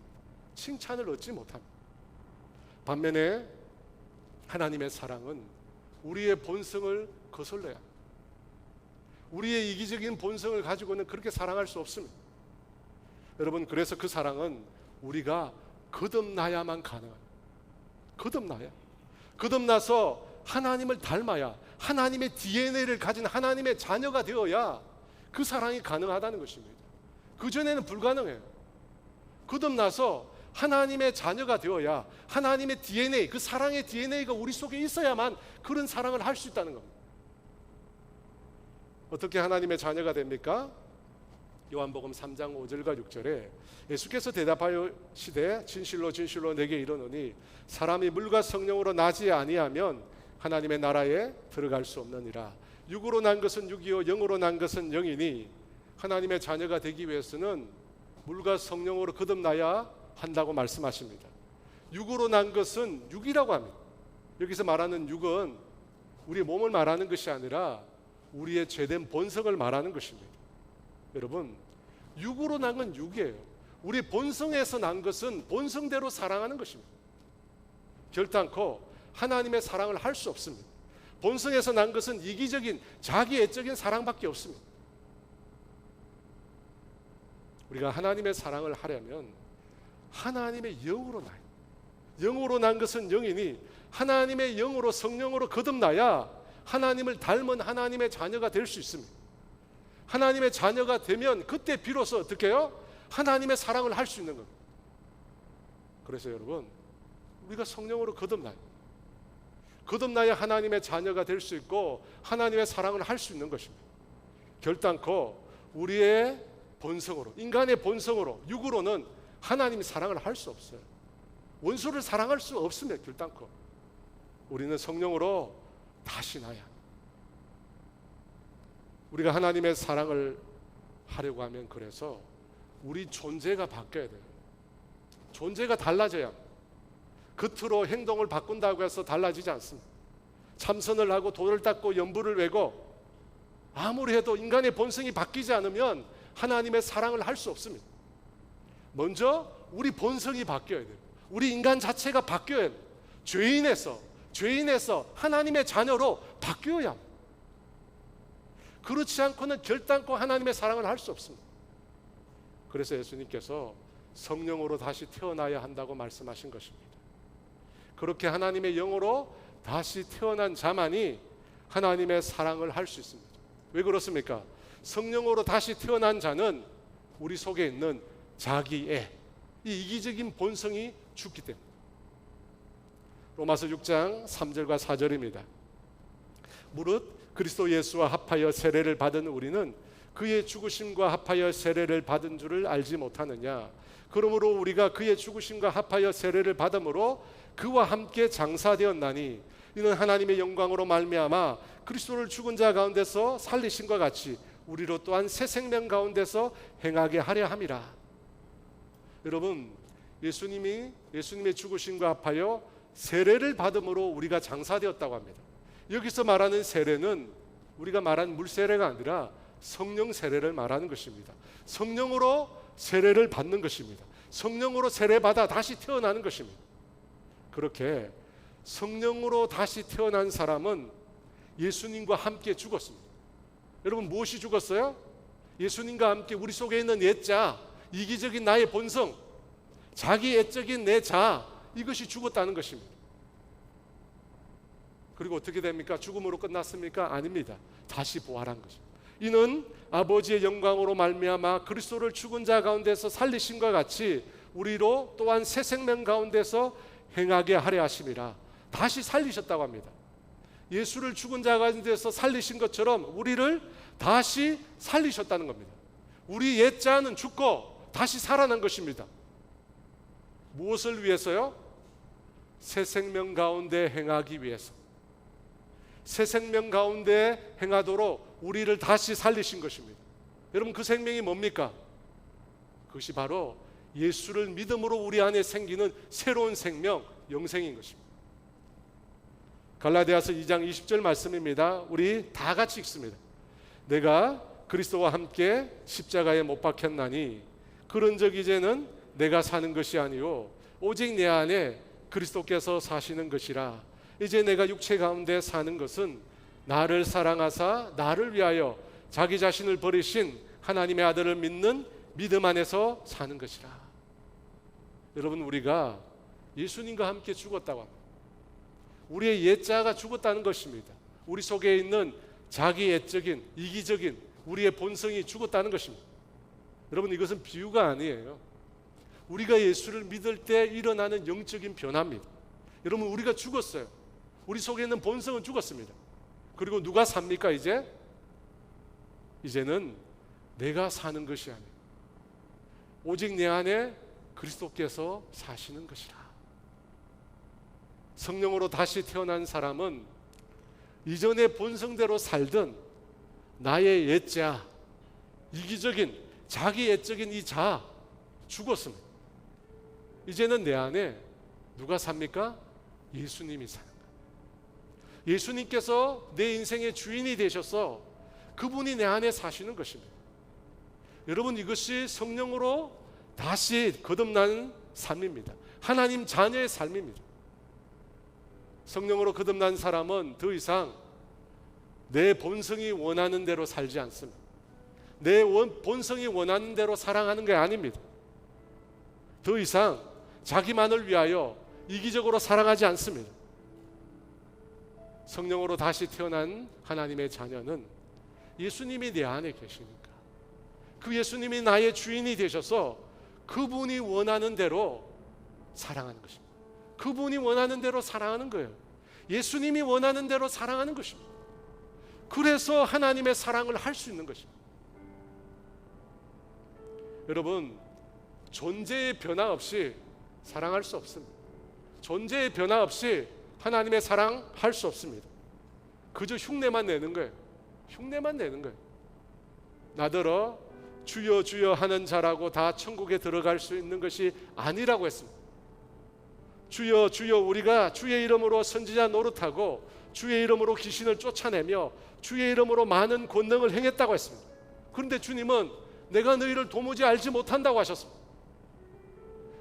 칭찬을 얻지 못합니다. 반면에 하나님의 사랑은 우리의 본성을 거슬러야 합니다. 우리의 이기적인 본성을 가지고는 그렇게 사랑할 수 없습니다. 여러분, 그래서 그 사랑은 우리가 거듭나야만 가능합니다. 거듭나서 하나님을 닮아야, 하나님의 DNA를 가진 하나님의 자녀가 되어야 그 사랑이 가능하다는 것입니다. 그전에는 불가능해요. 거듭나서 하나님의 자녀가 되어야 하나님의 DNA, 그 사랑의 DNA가 우리 속에 있어야만 그런 사랑을 할 수 있다는 겁니다. 어떻게 하나님의 자녀가 됩니까? 요한복음 3장 5절과 6절에 예수께서 대답하여 시되 진실로 진실로 내게 이르노니 사람이 물과 성령으로 나지 아니하면 하나님의 나라에 들어갈 수 없느니라. 육으로 난 것은 육이요 영으로 난 것은 영이니 하나님의 자녀가 되기 위해서는 물과 성령으로 거듭나야 한다고 말씀하십니다. 육으로 난 것은 육이라고 합니다. 여기서 말하는 육은 우리의 몸을 말하는 것이 아니라 우리의 죄된 본성을 말하는 것입니다. 여러분, 육으로 난 건 육이에요. 우리 본성에서 난 것은 본성대로 사랑하는 것입니다. 결단코 하나님의 사랑을 할 수 없습니다. 본성에서 난 것은 이기적인 자기애적인 사랑밖에 없습니다. 우리가 하나님의 사랑을 하려면 하나님의 영으로 나요. 영으로 난 것은 영이니 하나님의 영으로 성령으로 거듭나야 하나님을 닮은 하나님의 자녀가 될 수 있습니다. 하나님의 자녀가 되면 그때 비로소 어떻게 해요? 하나님의 사랑을 할 수 있는 겁니다. 그래서 여러분, 우리가 성령으로 거듭나요. 거듭나야 하나님의 자녀가 될 수 있고 하나님의 사랑을 할 수 있는 것입니다. 결단코 우리의 본성으로, 인간의 본성으로, 육으로는 하나님의 사랑을 할 수 없어요. 원수를 사랑할 수 없습니다. 결단코 우리는 성령으로 다시 나야. 우리가 하나님의 사랑을 하려고 하면 그래서 우리 존재가 바뀌어야 돼요. 존재가 달라져야. 겉으로 행동을 바꾼다고 해서 달라지지 않습니다. 참선을 하고 돌을 닦고 연불을 외고 아무리 해도 인간의 본성이 바뀌지 않으면 하나님의 사랑을 할 수 없습니다. 먼저 우리 본성이 바뀌어야 돼요. 우리 인간 자체가 바뀌어야 돼요. 죄인에서 하나님의 자녀로 바뀌어야 합니다. 그렇지 않고는 결단코 하나님의 사랑을 할 수 없습니다. 그래서 예수님께서 성령으로 다시 태어나야 한다고 말씀하신 것입니다. 그렇게 하나님의 영으로 다시 태어난 자만이 하나님의 사랑을 할 수 있습니다. 왜 그렇습니까? 성령으로 다시 태어난 자는 우리 속에 있는 자기애, 이 이기적인 본성이 죽기 때문에. 로마서 6장 3절과 4절입니다. 무릇 그리스도 예수와 합하여 세례를 받은 우리는 그의 죽으심과 합하여 세례를 받은 줄을 알지 못하느냐. 그러므로 우리가 그의 죽으심과 합하여 세례를 받음으로 그와 함께 장사되었나니 이는 하나님의 영광으로 말미암아 그리스도를 죽은 자 가운데서 살리신과 같이 우리로 또한 새 생명 가운데서 행하게 하려 함이라. 여러분, 예수님의 죽으심과 합하여 세례를 받음으로 우리가 장사되었다고 합니다. 여기서 말하는 세례는 우리가 말한 물 세례가 아니라 성령 세례를 말하는 것입니다. 성령으로 세례를 받는 것입니다. 성령으로 세례받아 다시 태어나는 것입니다. 그렇게 성령으로 다시 태어난 사람은 예수님과 함께 죽었습니다. 여러분, 무엇이 죽었어요? 예수님과 함께 우리 속에 있는 옛자, 이기적인 나의 본성, 자기 애적인 내 자, 이것이 죽었다는 것입니다. 그리고 어떻게 됩니까? 죽음으로 끝났습니까? 아닙니다. 다시 부활한 것입니다. 이는 아버지의 영광으로 말미암아 그리스도를 죽은 자 가운데서 살리심과 같이 우리로 또한 새 생명 가운데서 행하게 하려 하심이라. 다시 살리셨다고 합니다. 예수를 죽은 자 가운데서 살리신 것처럼 우리를 다시 살리셨다는 겁니다. 우리 옛자는 죽고 다시 살아난 것입니다. 무엇을 위해서요? 새 생명 가운데 행하기 위해서. 새 생명 가운데 행하도록 우리를 다시 살리신 것입니다. 여러분, 그 생명이 뭡니까? 그것이 바로 예수를 믿음으로 우리 안에 생기는 새로운 생명, 영생인 것입니다. 갈라디아서 2장 20절 말씀입니다. 우리 다 같이 읽습니다. 내가 그리스도와 함께 십자가에 못 박혔나니 그런즉 이제는 내가 사는 것이 아니요 오직 내 안에 그리스도께서 사시는 것이라. 이제 내가 육체 가운데 사는 것은 나를 사랑하사 나를 위하여 자기 자신을 버리신 하나님의 아들을 믿는 믿음 안에서 사는 것이라. 여러분, 우리가 예수님과 함께 죽었다고 합니다. 우리의 옛자가 죽었다는 것입니다. 우리 속에 있는 자기 애적인, 이기적인 우리의 본성이 죽었다는 것입니다. 여러분, 이것은 비유가 아니에요. 우리가 예수를 믿을 때 일어나는 영적인 변화입니다. 여러분, 우리가 죽었어요. 우리 속에 있는 본성은 죽었습니다. 그리고 누가 삽니까? 이제는 내가 사는 것이 아니에요. 오직 내 안에 그리스도께서 사시는 것이라. 성령으로 다시 태어난 사람은 이전의 본성대로 살던 나의 옛자, 이기적인 자기 애적인 이 자 죽었습니다. 이제는 내 안에 누가 삽니까? 예수님이 사는 거예요. 예수님께서 내 인생의 주인이 되셔서 그분이 내 안에 사시는 것입니다. 여러분, 이것이 성령으로 다시 거듭난 삶입니다. 하나님 자녀의 삶입니다. 성령으로 거듭난 사람은 더 이상 내 본성이 원하는 대로 살지 않습니다. 내 본성이 원하는 대로 사랑하는 게 아닙니다. 더 이상 자기만을 위하여 이기적으로 사랑하지 않습니다. 성령으로 다시 태어난 하나님의 자녀는 예수님이 내 안에 계시니까 그 예수님이 나의 주인이 되셔서 그분이 원하는 대로 사랑하는 것입니다. 그분이 원하는 대로 사랑하는 거예요. 예수님이 원하는 대로 사랑하는 것입니다. 그래서 하나님의 사랑을 할 수 있는 것입니다. 여러분, 존재의 변화 없이 사랑할 수 없습니다. 존재의 변화 없이 하나님의 사랑 할 수 없습니다. 그저 흉내만 내는 거예요. 흉내만 내는 거예요. 나더러 주여 주여 하는 자라고 다 천국에 들어갈 수 있는 것이 아니라고 했습니다. 주여 주여 우리가 주의 이름으로 선지자 노릇하고 주의 이름으로 귀신을 쫓아내며 주의 이름으로 많은 권능을 행했다고 했습니다. 그런데 주님은 내가 너희를 도무지 알지 못한다고 하셨습니다.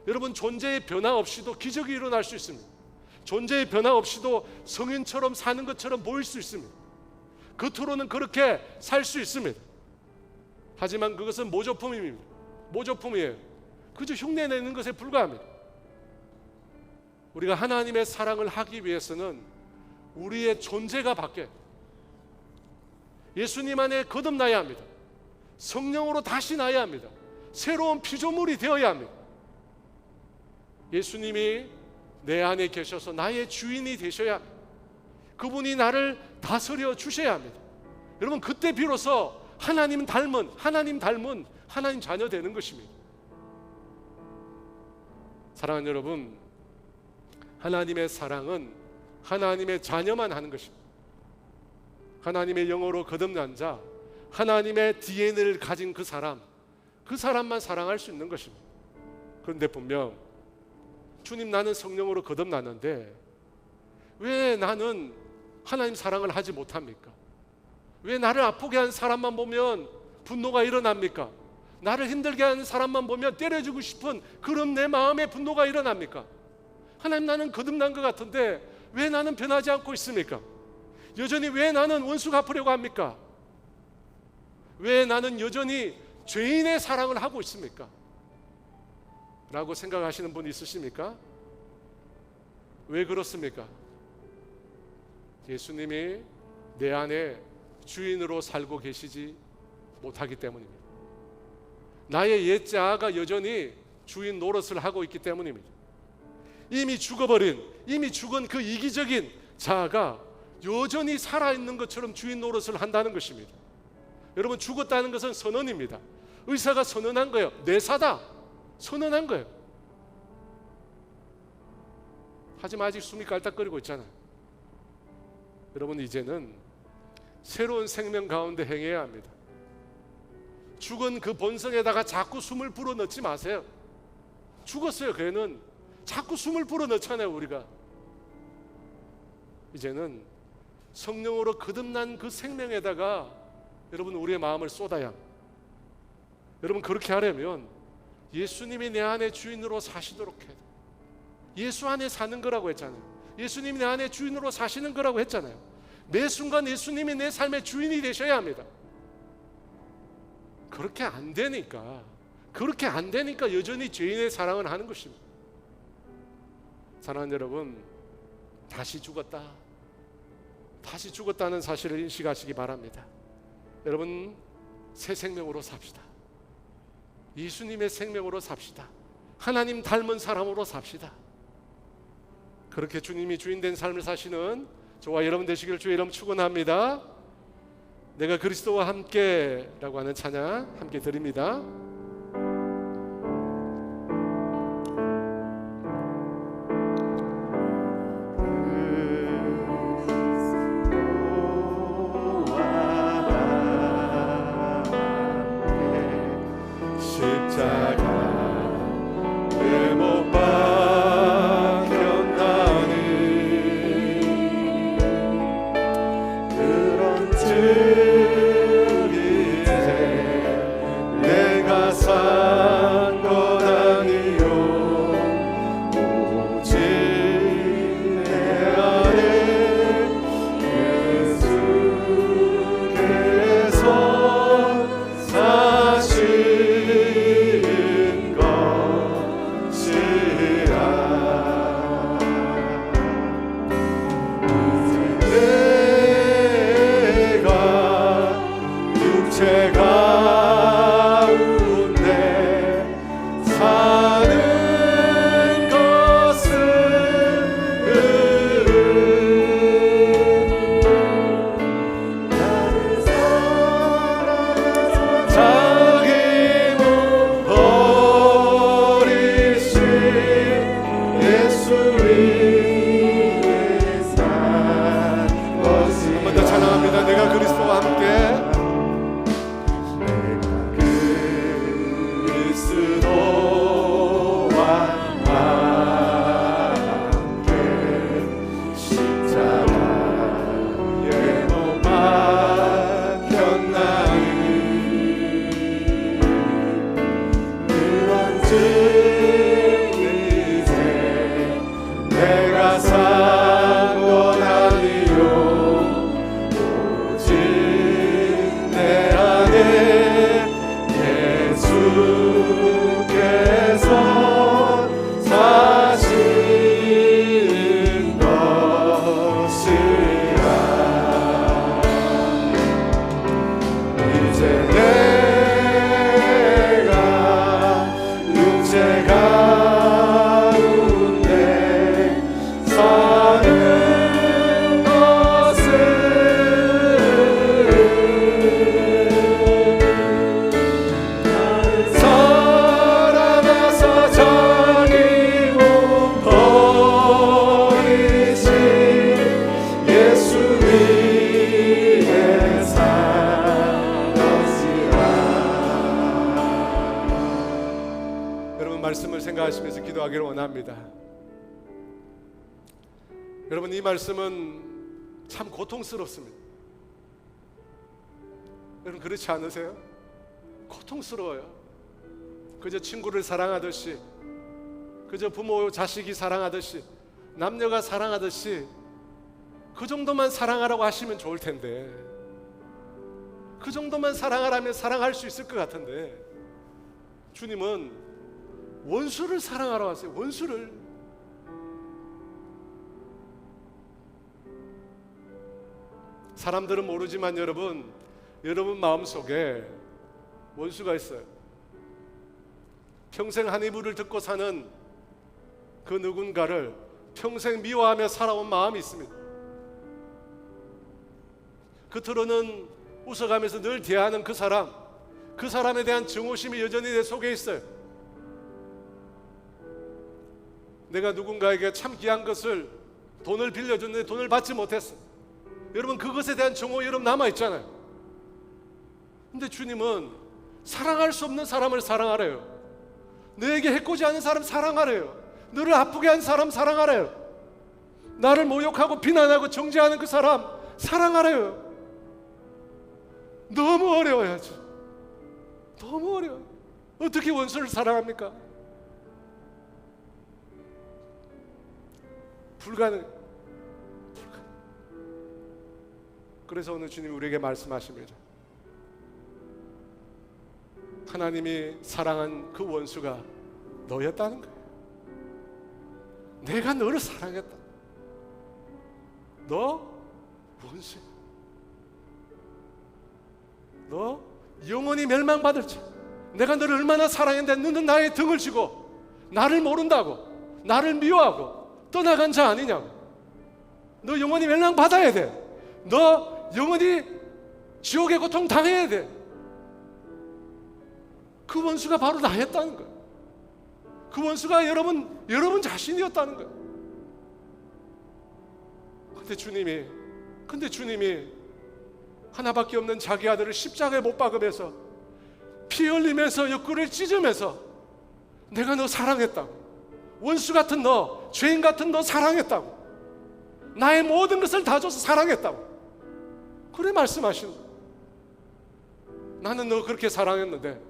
여러분, 존재의 변화 없이도 기적이 일어날 수 있습니다. 존재의 변화 없이도 성인처럼 사는 것처럼 보일 수 있습니다. 겉으로는 그렇게 살 수 있습니다. 하지만 그것은 모조품입니다. 모조품이에요. 그저 흉내내는 것에 불과합니다. 우리가 하나님의 사랑을 하기 위해서는 우리의 존재가 바뀌어요. 예수님 안에 거듭나야 합니다. 성령으로 다시 나야 합니다. 새로운 피조물이 되어야 합니다. 예수님이 내 안에 계셔서 나의 주인이 되셔야 합니다. 그분이 나를 다스려 주셔야 합니다. 여러분, 그때 비로소 하나님 닮은 하나님 자녀 되는 것입니다. 사랑하는 여러분, 하나님의 사랑은 하나님의 자녀만 하는 것입니다. 하나님의 영으로 거듭난 자, 하나님의 DNA를 가진 그 사람만 사랑할 수 있는 것입니다. 그런데 분명 주님, 나는 성령으로 거듭났는데 왜 나는 하나님 사랑을 하지 못합니까? 왜 나를 아프게 한 사람만 보면 분노가 일어납니까? 나를 힘들게 하는 사람만 보면 때려주고 싶은 그런 내 마음의 분노가 일어납니까? 하나님, 나는 거듭난 것 같은데 왜 나는 변하지 않고 있습니까? 여전히 왜 나는 원수 갚으려고 합니까? 왜 나는 여전히 죄인의 사랑을 하고 있습니까? 라고 생각하시는 분이 있으십니까? 왜 그렇습니까? 예수님이 내 안에 주인으로 살고 계시지 못하기 때문입니다. 나의 옛 자아가 여전히 주인 노릇을 하고 있기 때문입니다. 이미 죽은 그 이기적인 자아가 여전히 살아있는 것처럼 주인 노릇을 한다는 것입니다. 여러분, 죽었다는 것은 선언입니다. 의사가 선언한 거예요. 내사다 선언한 거예요. 하지만 아직 숨이 깔딱거리고 있잖아요. 여러분, 이제는 새로운 생명 가운데 행해야 합니다. 죽은 그 본성에다가 자꾸 숨을 불어넣지 마세요. 죽었어요. 걔는 자꾸 숨을 불어넣잖아요. 우리가 이제는 성령으로 거듭난 그 생명에다가 여러분, 우리의 마음을 쏟아야 합니다. 여러분, 그렇게 하려면 예수님이 내 안에 주인으로 사시도록 해야 돼요. 예수 안에 사는 거라고 했잖아요. 예수님이 내 안에 주인으로 사시는 거라고 했잖아요. 매 순간 예수님이 내 삶의 주인이 되셔야 합니다. 그렇게 안 되니까 여전히 죄인의 사랑을 하는 것입니다. 사랑하는 여러분, 다시 죽었다는 사실을 인식하시기 바랍니다. 여러분, 새 생명으로 삽시다. 예수님의 생명으로 삽시다. 하나님 닮은 사람으로 삽시다. 그렇게 주님이 주인된 삶을 사시는 저와 여러분 되시기를 주의 이름 축원합니다. 내가 그리스도와 함께 라고 하는 찬양 함께 드립니다. 내가 산 건 아니요 오직 내 안에 예수께서 사신 것이라. 이제 내가 육체 가운데 사는 것은 사랑하사 자기 몸 버리신 예수 위에 사는지라. 여러분 말씀을 생각하시면서 기도하기를 원합니다. 여러분 이 말씀은 참 고통스럽습니다. 여러분 그렇지 않으세요? 고통스러워요. 그저 친구를 사랑하듯이, 그저 부모 자식이 사랑하듯이, 남녀가 사랑하듯이 그 정도만 사랑하라고 하시면 좋을 텐데, 그 정도만 사랑하라면 사랑할 수 있을 것 같은데, 주님은 원수를 사랑하라고 하세요. 원수를. 사람들은 모르지만 여러분 마음속에 원수가 있어요. 평생 한 이불을 듣고 사는 그 누군가를 평생 미워하며 살아온 마음이 있습니다. 겉으로는 웃어가면서 늘 대하는 그 사람에 대한 증오심이 여전히 내 속에 있어요. 내가 누군가에게 참 귀한 것을 돈을 빌려줬는데 돈을 받지 못했어. 여러분 그것에 대한 증오 여러분 남아있잖아요. 근데 주님은 사랑할 수 없는 사람을 사랑하래요. 너에게 해코지 하는 사람 사랑하래요. 너를 아프게 한 사람 사랑하래요. 나를 모욕하고 비난하고 정죄하는 그 사람 사랑하래요. 너무 어려워야죠. 너무 어려워요. 어떻게 원수를 사랑합니까? 불가능. 그래서 오늘 주님이 우리에게 말씀하십니다. 하나님이 사랑한 그 원수가 너였다는 거예요. 내가 너를 사랑했다. 너 원수야. 너 영원히 멸망받을 자. 내가 너를 얼마나 사랑했는데 너는 나의 등을 지고 나를 모른다고, 나를 미워하고 떠나간 자 아니냐고. 너 영원히 멸망받아야 돼. 너 영원히 지옥의 고통 당해야 돼. 그 원수가 바로 나였다는 거예요. 그 원수가 여러분 자신이었다는 거예요. 근데 주님이 하나밖에 없는 자기 아들을 십자가에 못 박으면서 피 흘리면서 옆구리를 찢으면서 내가 너 사랑했다고, 원수 같은 너, 죄인 같은 너 사랑했다고, 나의 모든 것을 다 줘서 사랑했다고 그래 말씀하시는 거예요. 나는 너 그렇게 사랑했는데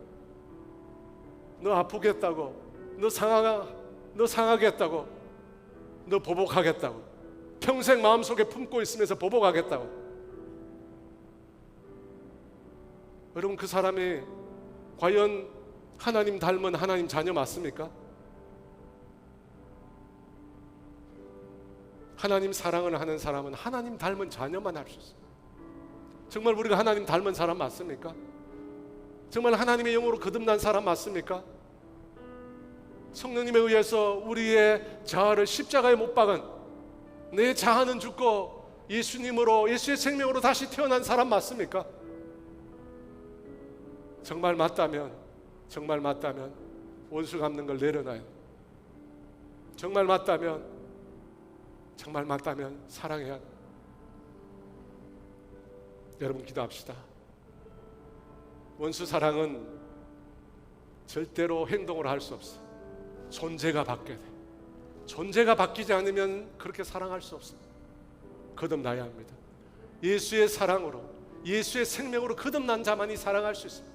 너 아프겠다고, 너 상하겠다고, 너 보복하겠다고, 평생 마음속에 품고 있으면서 보복하겠다고. 여러분 그 사람이 과연 하나님 닮은 하나님 자녀 맞습니까? 하나님 사랑을 하는 사람은 하나님 닮은 자녀만 할 수 있어요. 정말 우리가 하나님 닮은 사람 맞습니까? 정말 하나님의 영으로 거듭난 사람 맞습니까? 성령님에 의해서 우리의 자아를 십자가에 못 박은, 내 자아는 죽고 예수님으로, 예수의 생명으로 다시 태어난 사람 맞습니까? 정말 맞다면 원수 갚는 걸 내려놔요. 정말 맞다면 사랑해야 해요. 여러분 기도합시다. 원수 사랑은 절대로 행동으로 할 수 없어요. 존재가 바뀌어야 돼. 존재가 바뀌지 않으면 그렇게 사랑할 수 없어요. 거듭나야 합니다. 예수의 사랑으로, 예수의 생명으로 거듭난 자만이 사랑할 수 있어요.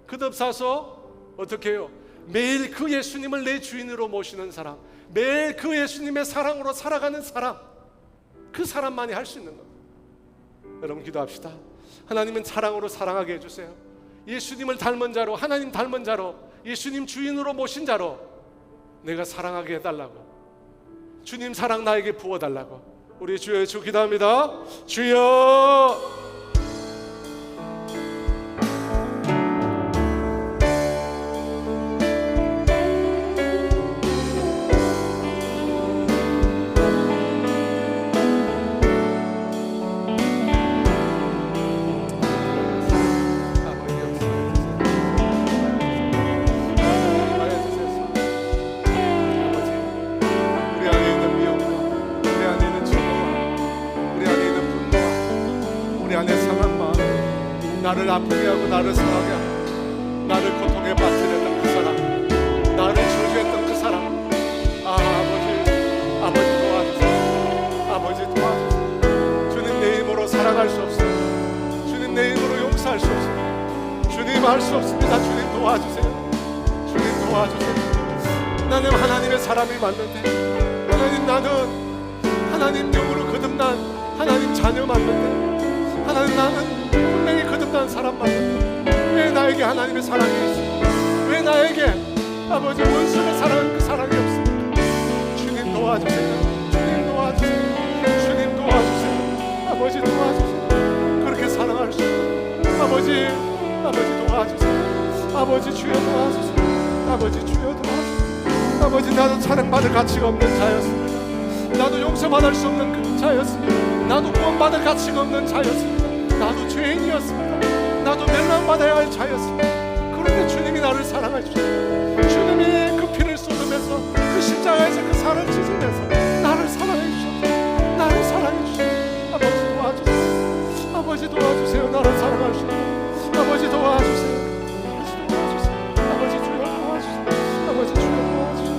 거듭사서 어떻게 해요? 매일 그 예수님을 내 주인으로 모시는 사람, 매일 그 예수님의 사랑으로 살아가는 사람, 그 사람만이 할 수 있는 겁니다. 여러분 기도합시다. 하나님은 사랑으로 사랑하게 해주세요. 예수님을 닮은 자로, 하나님 닮은 자로, 예수님 주인으로 모신 자로 내가 사랑하게 해달라고, 주님 사랑 나에게 부어달라고 우리 주여 주 기도합니다. 주여, 나를 아프게 하고 나를 상하게 하고 나를 고통에 빠뜨렸던 그 사람, 나를 저주했던 그 사람, 아버지 도와주세요. 아버지 도와주세요. 주님 내 힘으로 살아갈 수 없습니다. 주님 내 힘으로 용서할 수 없습니다. 주님 할 수 없습니다. 주님 도와주세요. 주님 도와주세요. 나는 하나님의 사람이 맞는데, 하나님 나는 하나님 영으로 거듭난 하나님 자녀 맞는데, 하나님 나는 분명히 거듭난 사람 맞는데 왜 나에게 하나님의 사랑이 있습니까? 왜 나에게 아버지 원수를 사랑하는 그 사랑이 없습니까? 주님 도와주세요. 주님 도와주세요. 주님 도와주세요. 아버지 도와주세요. 그렇게 사랑할 수 있는 아버지 도와주세요. 아버지 주여 도와주세요. 아버지 주여 도와주세요. 아버지 나도 사랑받을 가치가 없는 자였습니다. 나도 용서받을 수 없는 그 자였습니다. 나도 구원받을 가치가 없는 자였습니다. 나도 죄인이었습니다. 나도 멸망받아야 할 자였습니다. 그런데 주님이 나를 사랑해 주셨습니다. 주님이 그 피를 쏟으면서 그 십자가에서 그 살을 찢으면서 나를 사랑해 주셨습니다. 나를 사랑해 주셨습니다. 아버지 도와주세요. 아버지 도와주세요. 나를 사랑할 수 있도록 아버지 도와주세요. 아버지 도와주세요. 아버지 주여 도와주세요. 아버지 주여 도와주세요.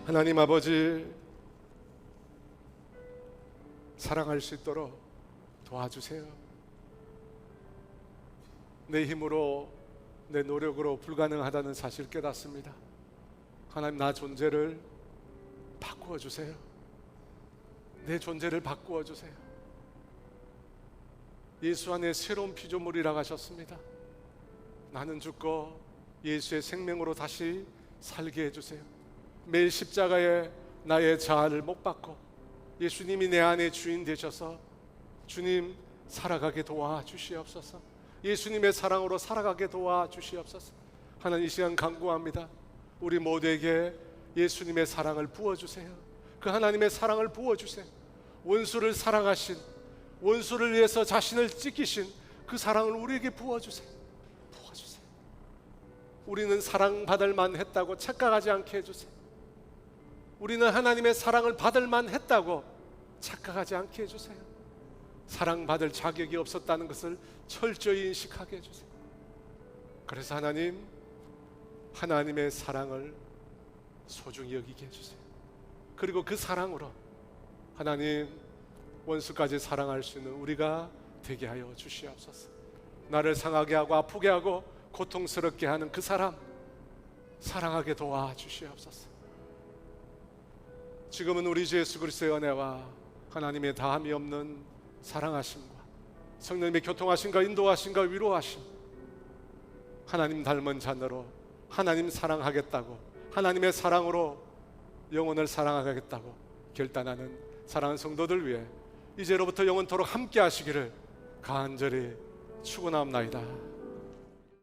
하나님 아버지, 사랑할 수 있도록 도와주세요. 내 힘으로, 내 노력으로 불가능하다는 사실 깨닫습니다. 하나님 나 존재를 바꾸어 주세요. 내 존재를 바꾸어 주세요. 예수 안에 새로운 피조물이라고 하셨습니다. 나는 죽고 예수의 생명으로 다시 살게 해주세요. 매일 십자가에 나의 자아를 못 박고 예수님이 내 안에 주인 되셔서 주님 살아가게 도와주시옵소서. 예수님의 사랑으로 살아가게 도와주시옵소서. 하나님 이 시간 간구합니다. 우리 모두에게 예수님의 사랑을 부어주세요. 그 하나님의 사랑을 부어주세요. 원수를 사랑하신, 원수를 위해서 자신을 찢기신 그 사랑을 우리에게 부어주세요. 부어주세요. 우리는 사랑받을 만했다고 착각하지 않게 해주세요. 우리는 하나님의 사랑을 받을 만했다고 착각하지 않게 해주세요. 사랑받을 자격이 없었다는 것을 철저히 인식하게 해주세요. 그래서 하나님, 하나님의 사랑을 소중히 여기게 해주세요. 그리고 그 사랑으로 하나님 원수까지 사랑할 수 있는 우리가 되게 하여 주시옵소서. 나를 상하게 하고 아프게 하고 고통스럽게 하는 그 사람 사랑하게 도와주시옵소서. 지금은 우리 주 예수 그리스도의 은혜와 하나님의 다함이 없는 사랑하심과 성령님의 교통하심과 인도하심과 위로하심, 하나님 닮은 자녀로 하나님 사랑하겠다고, 하나님의 사랑으로 영혼을 사랑하겠다고 결단하는 사랑하는 성도들 위해 이제로부터 영원토록 함께 하시기를 간절히 축원합니다.